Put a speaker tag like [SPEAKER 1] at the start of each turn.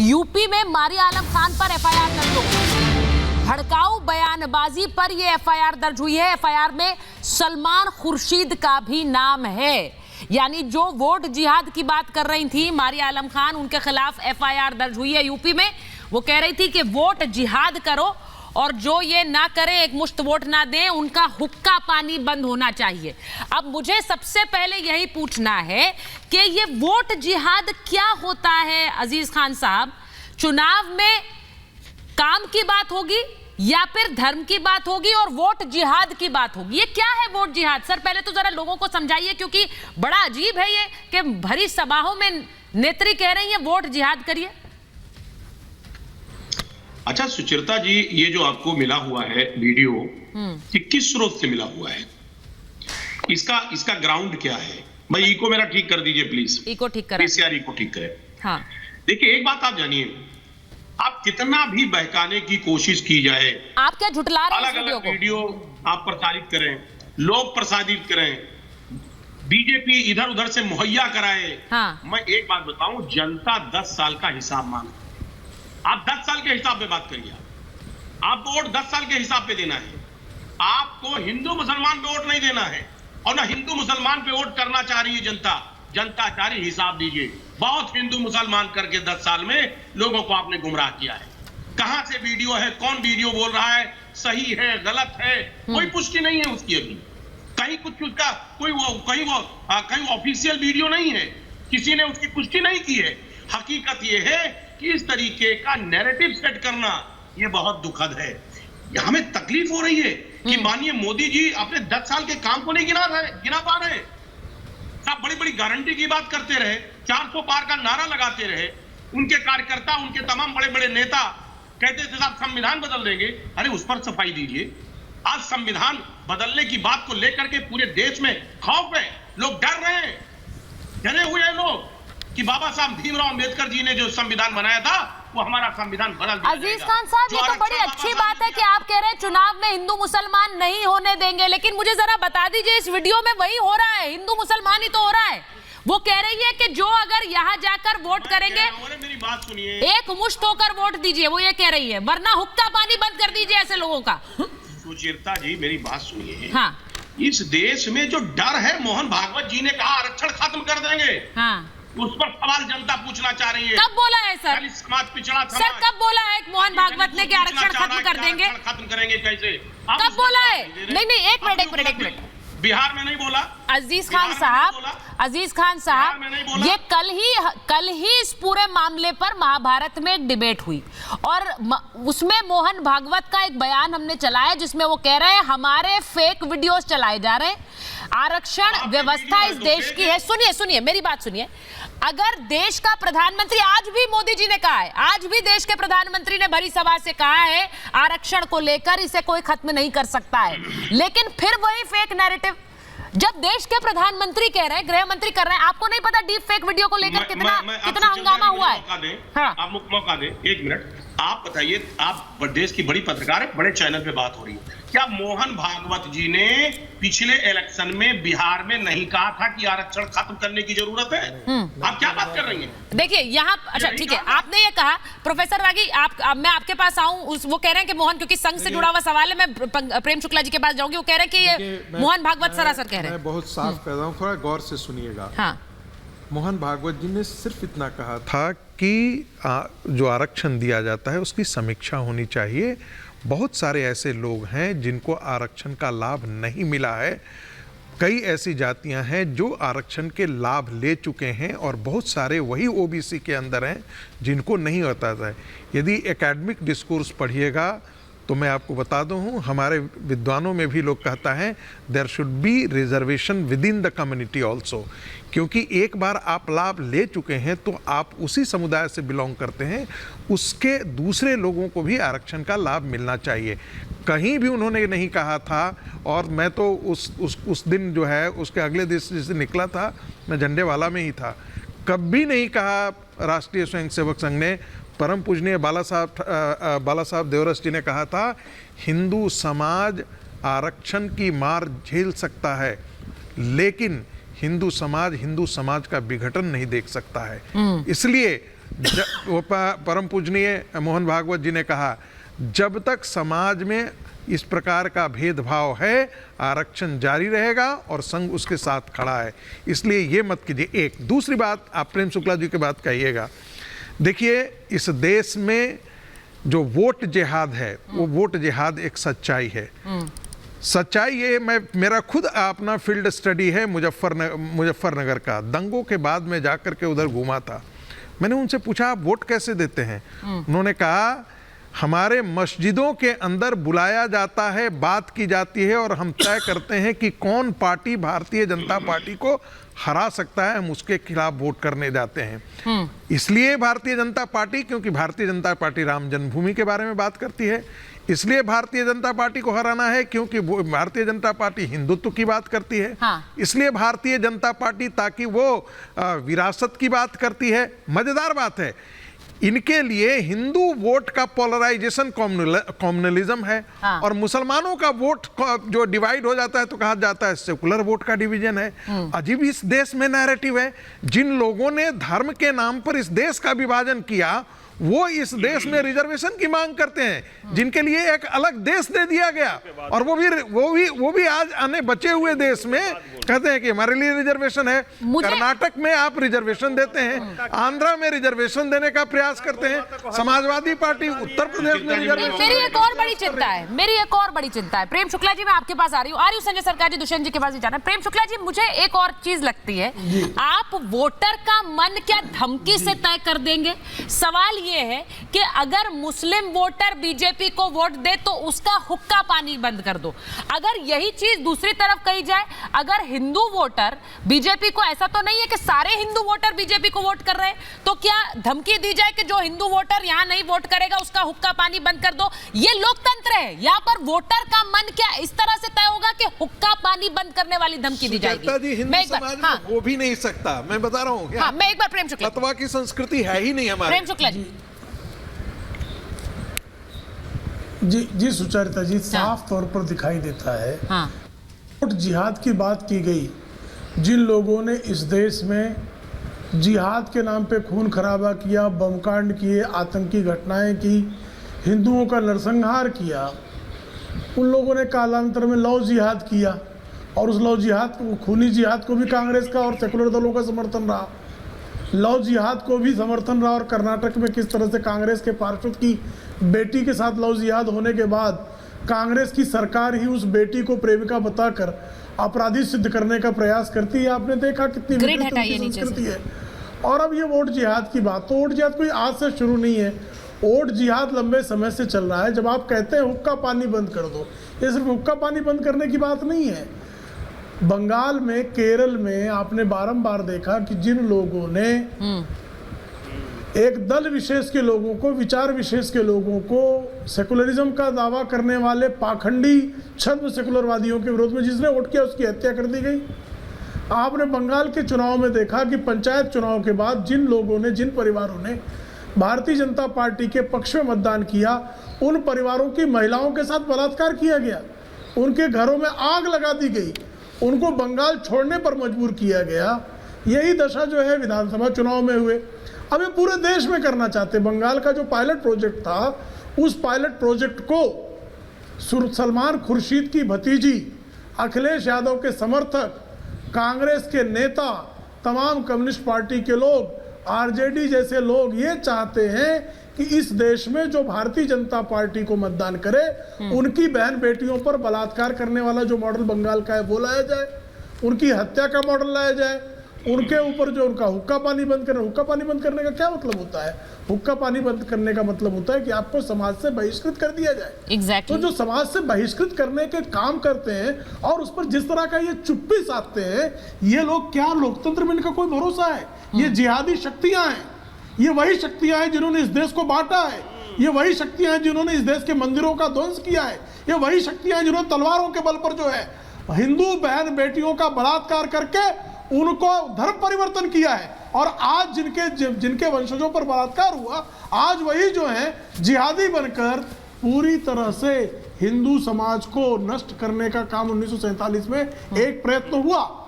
[SPEAKER 1] UP में मारिया आलम खान पर FIR दर्ज हो गई। भड़काऊ बयानबाजी पर यह एफआईआर दर्ज हुई है। एफआईआर में सलमान खुर्शीद का भी नाम है, यानी जो वोट जिहाद की बात कर रही थी मारिया आलम खान, उनके खिलाफ एफआईआर दर्ज हुई है यूपी में। वो कह रही थी कि वोट जिहाद करो और जो ये ना करें, एक मुश्त वोट ना दें, उनका हुक्का पानी बंद होना चाहिए। अब मुझे सबसे पहले यही पूछना है कि ये वोट जिहाद क्या होता है अजीज खान साहब? चुनाव में काम की बात होगी या फिर धर्म की बात होगी और वोट जिहाद की बात होगी? ये क्या है वोट जिहाद? सर पहले तो जरा लोगों को समझाइए, क्योंकि बड़ा अजीब है ये कि भरी सभाओं में नेत्री कह रही है वोट जिहाद करिए।
[SPEAKER 2] अच्छा सुचित्रा जी, ये जो आपको मिला हुआ है वीडियो, ये किस स्रोत से मिला हुआ है? इसका ग्राउंड क्या है? भाई इको मेरा ठीक कर दीजिए प्लीज।
[SPEAKER 1] इको ठीक करें,
[SPEAKER 2] पीसीआर इको ठीक करें।
[SPEAKER 1] हाँ
[SPEAKER 2] देखिए एक बात आप जानिए, आप कितना भी बहकाने की कोशिश की जाए,
[SPEAKER 1] आप क्या झुठला रहे हैं?
[SPEAKER 2] अलग अलग वीडियो आप प्रसारित करें, लोग प्रसारित करें, बीजेपी इधर उधर से मुहैया कराए।
[SPEAKER 1] हाँ।
[SPEAKER 2] मैं एक बात बताऊं, जनता 10 साल का हिसाब मांगे। आप 10 साल के हिसाब पे बात करिए। आपको वोट 10 साल के हिसाब पे देना है। आपको हिंदू मुसलमान पे वोट नहीं देना है, और ना हिंदू मुसलमान पे वोट करना चाह रही है जनता। जनता चाह रही, हिसाब दीजिए। बहुत हिंदू मुसलमान करके 10 साल में लोगों को आपने गुमराह किया है। कहां से वीडियो है, कौन वीडियो बोल रहा है, सही है गलत है, कोई पुष्टि नहीं है उसकी अभी। कहीं कुछ उसका कहीं ऑफिशियल वीडियो नहीं है, किसी ने उसकी पुष्टि नहीं की है। हकीकत यह है कि इस तरीके का नैरेटिव सेट करना ये बहुत दुखद है। हमें तकलीफ हो रही है कि माननीय मोदी जी अपने 10 साल के काम को नहीं गिना पा रहे। सब बड़ी बड़ी गारंटी की बात करते रहे, 400 पार का नारा लगाते रहे। उनके कार्यकर्ता, उनके तमाम बड़े बड़े नेता कहते थे साहब संविधान बदल देंगे। अरे उस पर सफाई दीजिए। आज संविधान बदलने की बात को लेकर के पूरे देश में खौफ है, लोग डर रहे हैं, डरे हुए हैं लोग कि बाबा साहब भीमराव अंबेडकर जी ने जो संविधान बनाया था वो हमारा संविधान बदल दिया।
[SPEAKER 1] अजीज खान साहब, ये तो बड़ी अच्छी बात है कि आप कह रहे हैं चुनाव में हिंदू मुसलमान नहीं होने देंगे, लेकिन मुझे जरा बता दीजिए इस वीडियो में वही हो रहा है, हिंदू मुसलमान ही तो हो रहा है। वो कह रही है कि जो अगर यहाँ जाकर वोट करेंगे,
[SPEAKER 2] मेरी बात सुनिए,
[SPEAKER 1] एक मुश्त होकर वोट दीजिए, वो ये कह रही है, वरना हुक्का पानी बंद कर दीजिए ऐसे लोगों का।
[SPEAKER 2] सुचित्रा जी मेरी बात सुनिए।
[SPEAKER 1] हाँ।
[SPEAKER 2] इस देश में जो डर है, मोहन भागवत जी ने कहा आरक्षण खत्म कर देंगे।
[SPEAKER 1] हाँ।
[SPEAKER 2] उस पर सवाल जनता पूछना चाह रही है।
[SPEAKER 1] कब बोला है सर?
[SPEAKER 2] समाज पिछड़ा समाज।
[SPEAKER 1] सर कब बोला है मोहन भागवत ने कि आरक्षण खत्म कर देंगे?
[SPEAKER 2] खत्म करेंगे कैसे?
[SPEAKER 1] कब बोला है? नहीं एक मिनट।
[SPEAKER 2] बिहार में नहीं बोला।
[SPEAKER 1] अजीज खान साहब, ये कल ही इस पूरे मामले पर महाभारत में एक डिबेट हुई और उसमें मोहन भागवत का एक बयान हमने चलाया जिसमें वो कह रहे हैं हमारे फेक वीडियोस चलाए जा रहे हैं, आरक्षण व्यवस्था इस देश की है। सुनिए मेरी बात सुनिए। अगर देश का प्रधानमंत्री, आज भी मोदी जी ने कहा है, आज भी देश के प्रधानमंत्री ने भरी सभा से कहा है आरक्षण को लेकर इसे कोई खत्म नहीं कर सकता है, लेकिन फिर वही फेक नैरेटिव जब देश के प्रधानमंत्री कह रहे हैं, गृह मंत्री कर रहे हैं, आपको नहीं पता डीप फेक वीडियो को लेकर कितना हंगामा हुआ है? हाँ।
[SPEAKER 2] आप मौका दें, एक मिनट। आप बताइए, आप देश की बड़ी पत्रकार है, बड़े चैनल पे बात हो रही है, क्या मोहन भागवत जी ने पिछले इलेक्शन में बिहार में नहीं कहा था कि आरक्षण खत्म करने की जरूरत है? आप क्या बात कर रही हैं?
[SPEAKER 1] देखिए यहाँ, अच्छा ठीक है, आपने ये कहा। प्रोफेसर रागी, मैं आपके पास आऊं, वो कह रहे हैं कि मोहन, क्योंकि संघ से जुड़ा हुआ सवाल है, मैं प्रेम शुक्ला जी के पास जाऊंगी। वो कह रहे हैं कि ये मोहन भागवत सरासर कह रहे हैं।
[SPEAKER 3] मैं बहुत साफ कह रहा हूँ, थोड़ा गौर से सुनिएगा।
[SPEAKER 1] हाँ।
[SPEAKER 3] मोहन भागवत जी ने सिर्फ इतना कहा था कि जो आरक्षण दिया जाता है उसकी समीक्षा होनी चाहिए। बहुत सारे ऐसे लोग हैं जिनको आरक्षण का लाभ नहीं मिला है। कई ऐसी जातियां हैं जो आरक्षण के लाभ ले चुके हैं और बहुत सारे वही ओबीसी के अंदर हैं जिनको नहीं होता है। यदि एकेडमिक डिस्कोर्स पढ़िएगा तो मैं आपको बता दूं, हमारे विद्वानों में भी लोग कहता है there should be reservation within the community also, क्योंकि एक बार आप लाभ ले चुके हैं तो आप उसी समुदाय से बिलोंग करते हैं, उसके दूसरे लोगों को भी आरक्षण का लाभ मिलना चाहिए। कहीं भी उन्होंने नहीं कहा था, और मैं तो उस दिन जो है उसके अगले दिन जिस दिन निकला था मैं झंडे वाला में ही था, कभी नहीं कहा राष्ट्रीय स्वयंसेवक संघ ने। परम पूजनीय बाला साहब देवरस जी ने कहा था हिंदू समाज आरक्षण की मार झेल सकता है, लेकिन हिंदू समाज का विघटन नहीं देख सकता है। इसलिए वो परम पूजनीय मोहन भागवत जी ने कहा, जब तक समाज में इस प्रकार का भेदभाव है आरक्षण जारी रहेगा और संघ उसके साथ खड़ा है, इसलिए ये मत कीजिए। एक दूसरी बात आप प्रेम शुक्ला जी की बात कहिएगा, देखिए इस देश में जो वोट जिहाद है वो वोट जिहाद एक सच्चाई है। सच्चाई ये मेरा खुद अपना फील्ड स्टडी है मुजफ्फरनगर का। दंगों के बाद में जाकर के उधर घूमा था, मैंने उनसे पूछा आप वोट कैसे देते हैं? उन्होंने कहा हमारे मस्जिदों के अंदर बुलाया जाता है, बात की जाती है और हम तय करते हैं कि कौन पार्टी भारतीय जनता पार्टी को हरा सकता है, हम उसके खिलाफ वोट करने जाते हैं। इसलिए भारतीय जनता पार्टी, क्योंकि भारतीय जनता पार्टी राम जन्मभूमि के बारे में बात करती है, इसलिए भारतीय जनता पार्टी को हराना है, क्योंकि भारतीय जनता पार्टी हिंदुत्व की बात करती है। इसलिए भारतीय जनता पार्टी ताकि वो विरासत की बात करती है। मजेदार बात है, इनके लिए हिंदू वोट का पोलराइजेशन कॉम्युनलिज्म है और मुसलमानों का वोट जो डिवाइड हो जाता है तो कहा जाता है सेकुलर वोट का डिवीजन है। अजीब इस देश में नैरेटिव है। जिन लोगों ने धर्म के नाम पर इस देश का विभाजन किया वो इस देश में रिजर्वेशन की मांग करते हैं, जिनके लिए एक अलग देश दे दिया गया, और वो भी आज आने बचे हुए देश में कहते हैं कि हमारे लिए रिजर्वेशन है। कर्नाटक में आप रिजर्वेशन देते हैं, आंध्रा में रिजर्वेशन देने का प्रयास करते हैं, समाजवादी पार्टी उत्तर प्रदेश में रिजर्वेशन।
[SPEAKER 1] मेरी एक और बड़ी चिंता है प्रेम शुक्ला जी, मैं आपके पास आ रही हूँ संजय सरकार जी, दुष्यंत जी के पास ही जाना है। प्रेम शुक्ला जी, मुझे एक और चीज लगती है, आप वोटर का मन क्या धमकी से तय कर देंगे? सवाल ये है कि अगर मुस्लिम वोटर बीजेपी को वोट दे तो उसका हुक्का पानी बंद कर दो। अगर यही चीज दूसरी तरफ कही जाए, अगर हिंदू वोटर बीजेपी को, ऐसा तो नहीं है कि सारे हिंदू वोटर बीजेपी को वोट कर रहे हैं, तो क्या धमकी दी जाए कि जो हिंदू वोटर यहां नहीं वोट करेगा उसका हुक्का पानी बंद कर दो? ये लोकतंत्र है, यहां पर वोटर का मन क्या इस तरह से तय होगा कि हुक्का पानी बंद करने वाली धमकी दी जाएगी?
[SPEAKER 3] वो भी नहीं सकता, मैं बता रहा हूँ।
[SPEAKER 1] मैं एक बार प्रेम शुक्ला,
[SPEAKER 3] फतवा की संस्कृति है ही नहीं हमारे।
[SPEAKER 1] प्रेम शुक्ला
[SPEAKER 4] जी सुचरिता जी, साफ तौर पर दिखाई देता है। वोट जिहाद की बात की गई, जिन लोगों ने इस देश में जिहाद के नाम पे खून खराबा किया, बमकांड किए, आतंकी घटनाएं की, हिंदुओं का नरसंहार किया, उन लोगों ने कालांतर में लव जिहाद किया, और उस लव जिहाद को, खूनी जिहाद को भी कांग्रेस का और सेकुलर दलों का समर्थन रहा। लव जिहाद को भी समर्थन रहा, और कर्नाटक में किस तरह से कांग्रेस के पार्षद की बेटी के साथ लव जिहाद होने के बाद कांग्रेस की सरकार ही उस बेटी को प्रेमिका बताकर अपराधी सिद्ध करने का प्रयास करती है। आपने देखा कितनी संस्कृति है। और अब ये वोट जिहाद की बात, तो वोट जिहाद कोई आज से शुरू नहीं है, वोट जिहाद लंबे समय से चल रहा है। जब आप कहते हैं हुक्का पानी बंद कर दो, ये सिर्फ हुक्का पानी बंद करने की बात नहीं है। बंगाल में, केरल में आपने बारंबार देखा कि जिन लोगों ने एक दल विशेष के लोगों को, विचार विशेष के लोगों को, सेकुलरिज्म का दावा करने वाले पाखंडी छद्म सेकुलरवादियों के विरोध में जिसने वोट किया उसकी हत्या कर दी गई। आपने बंगाल के चुनाव में देखा कि पंचायत चुनाव के बाद जिन लोगों ने, जिन परिवारों ने भारतीय जनता पार्टी के पक्ष में मतदान किया, उन परिवारों की महिलाओं के साथ बलात्कार किया गया, उनके घरों में आग लगा दी गई, उनको बंगाल छोड़ने पर मजबूर किया गया। यही दशा जो है विधानसभा चुनाव में हुए। अब ये पूरे देश में करना चाहते। बंगाल का जो पायलट प्रोजेक्ट था, उस पायलट प्रोजेक्ट को सलमान खुर्शीद की भतीजी, अखिलेश यादव के समर्थक, कांग्रेस के नेता, तमाम कम्युनिस्ट पार्टी के लोग, आरजेडी जैसे लोग ये चाहते हैं कि इस देश में जो भारतीय जनता पार्टी को मतदान करे उनकी बहन बेटियों पर बलात्कार करने वाला जो मॉडल बंगाल का है वो लाया जाए, उनकी हत्या का मॉडल लाया जाए, उनके ऊपर जो उनका हुक्का पानी बंद करना। हुक्का पानी बंद करने का क्या मतलब होता है? हुक्का पानी बंद करने का मतलब होता है कि आपको समाज से बहिष्कृत कर दिया जाए।
[SPEAKER 1] Exactly.
[SPEAKER 4] तो जो समाज से बहिष्कृत करने के काम करते हैं और उस पर जिस तरह का ये चुप्पी साधते हैं, ये लोग, क्या लोकतंत्र में इनका कोई भरोसा है? ये जिहादी शक्तियां हैं, ये वही शक्तियां हैं जिन्होंने इस देश को बांटा है, ये वही शक्तियां हैं जिन्होंने इस देश के मंदिरों का ध्वंस किया है, ये वही शक्तियां हैं जिन्होंने तलवारों के बल पर जो है हिंदू बहन बेटियों का बलात्कार करके उनको धर्म परिवर्तन किया है। और आज जिनके वंशजों पर बलात्कार हुआ, आज वही जो है जिहादी बनकर पूरी तरह से हिंदू समाज को नष्ट करने का काम 1947 में एक प्रयत्न हुआ।